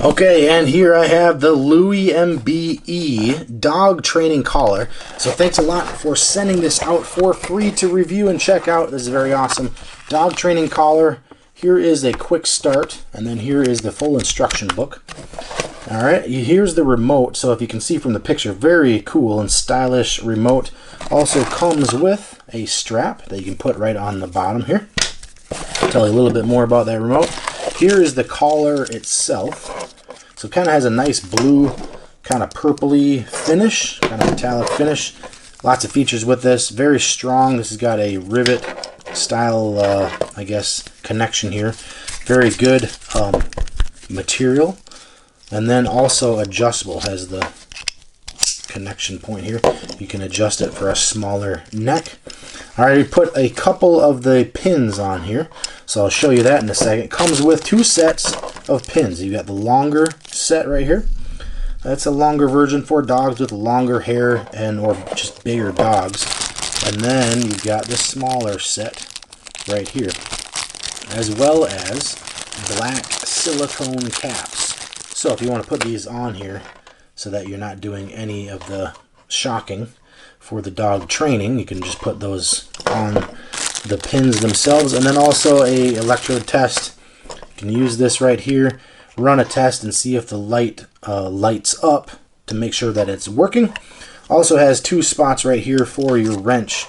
Okay, and here I have the LUOYMBE dog training collar. So thanks a lot for sending this out for free to review and check out. This is very awesome. Dog training collar. Here is a quick start, and then here is the full instruction book. All right, here's the remote. So if you can see from the picture, very cool and stylish remote. Also comes with a strap that you can put right on the bottom here. I'll tell you a little bit more about that remote. Here is the collar itself. So it kind of has a nice blue, kind of purpley finish, kind of metallic finish. Lots of features with this. Very strong. This has got a rivet style, I guess, connection here. Very good material. And then also adjustable. Has the connection point here. You can adjust it for a smaller neck. I already put a couple of the pins on here, so I'll show you that in a second. It comes with two sets of pins. You've got the longer set right here. That's a longer version for dogs with longer hair and or just bigger dogs. And then you've got the smaller set right here, as well as black silicone caps. So if you want to put these on here so that you're not doing any of the shocking for the dog training, you can just put those on the pins themselves. And then also a electrode test. You can use this right here, run a test and see if the light lights up to make sure that it's working. Also has two spots right here for your wrench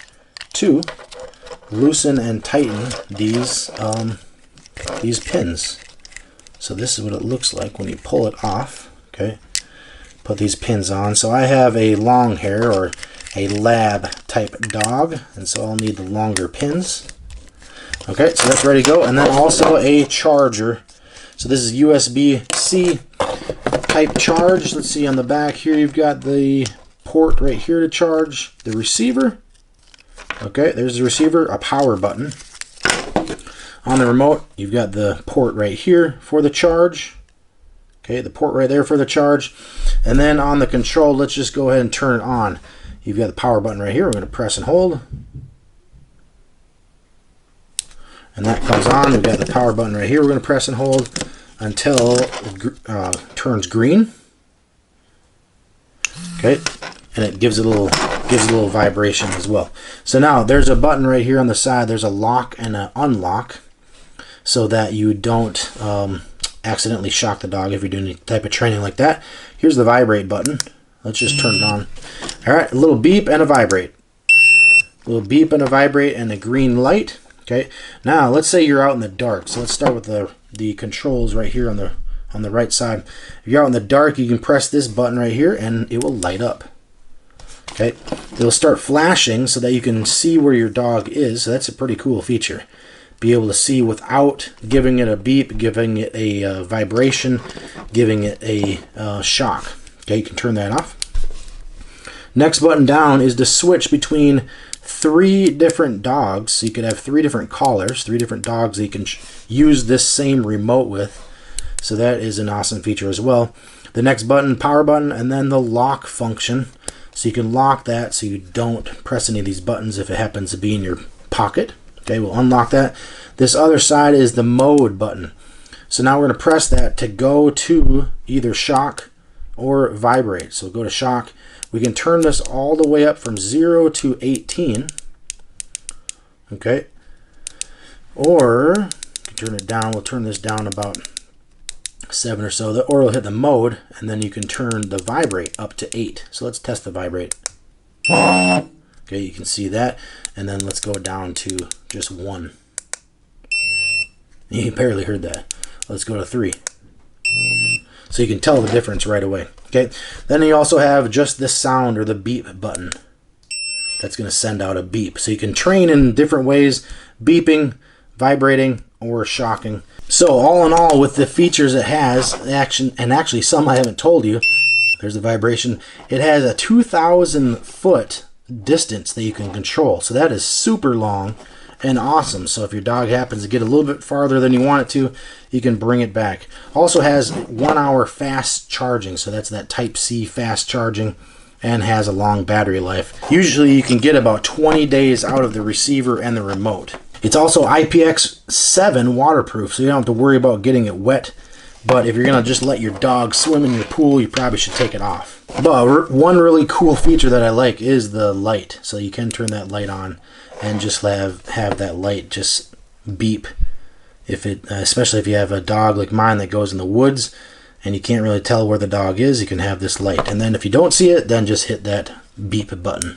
to loosen and tighten these pins. So this is what it looks like when you pull it off. Okay, put these pins on. So I have a long hair or a lab type dog, and so I'll need the longer pins. Okay, so that's ready to go. And then also a charger. So this is USB-C type charge. Let's see on the back here, you've got the port right here to charge the receiver. Okay, there's the receiver, a power button. On the remote, you've got the port right here for the charge. Okay, the port right there for the charge. And then on the control, let's just go ahead and turn it on. You've got the power button right here. We're going to press and hold. And that comes on. We've got the power button right here. We're going to press and hold until it turns green. Okay, and it gives a little vibration as well. So now there's a button right here on the side. There's a lock and an unlock so that you don't accidentally shock the dog if you're doing any type of training like that. Here's the vibrate button. Let's just turn it on. All right, a little beep and a vibrate. A little beep and a vibrate and a green light. Okay, now let's say you're out in the dark. So let's start with the controls right here on the right side. If you're out in the dark, you can press this button right here and it will light up. Okay, it'll start flashing so that you can see where your dog is. So that's a pretty cool feature. Be able to see without giving it a beep, giving it a vibration, giving it a shock. Okay, you can turn that off. Next button down is to switch between 3 different dogs. So you could have 3 different collars, 3 different dogs that you can use this same remote with. So that is an awesome feature as well. The next button, power button, and then the lock function. So you can lock that so you don't press any of these buttons if it happens to be in your pocket. Okay, we'll unlock that. This other side is the mode button. So now we're going to press that to go to either shock or vibrate. So go to shock. We can turn this all the way up from 0 to 18. Okay. Or you can turn it down. We'll turn this down about 7 or so. Or we'll hit the mode, and then you can turn the vibrate up to 8. So let's test the vibrate. Okay, you can see that. And then let's go down to just 1. You barely heard that. Let's go to 3. So you can tell the difference right away. Okay, then you also have just the sound or the beep button. That's going to send out a beep. So you can train in different ways, beeping, vibrating, or shocking. So all in all, with the features it has, and actually some I haven't told you, there's the vibration, it has a 2,000 foot distance that you can control. So that is super long and awesome. So if your dog happens to get a little bit farther than you want it to, you can bring it back. Also has 1 hour fast charging. So that's that type C fast charging, and has a long battery life. Usually you can get about 20 days out of the receiver and the remote. It's also IPX7 waterproof, so you don't have to worry about getting it wet But if you're going to just let your dog swim in your pool, you probably should take it off. But one really cool feature that I like is the light. So you can turn that light on and just have that light just beep. Especially if you have a dog like mine that goes in the woods and you can't really tell where the dog is, you can have this light. And then if you don't see it, then just hit that beep button.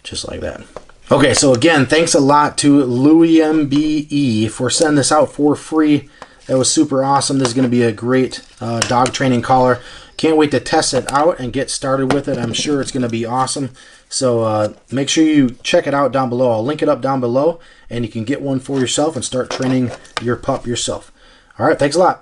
Just like that. Okay, so again, thanks a lot to LUOYMBE for sending this out for free. That was super awesome. This is going to be a great dog training collar. Can't wait to test it out and get started with it. I'm sure it's going to be awesome. So make sure you check it out down below. I'll link it up down below, and you can get one for yourself and start training your pup yourself. All right, thanks a lot.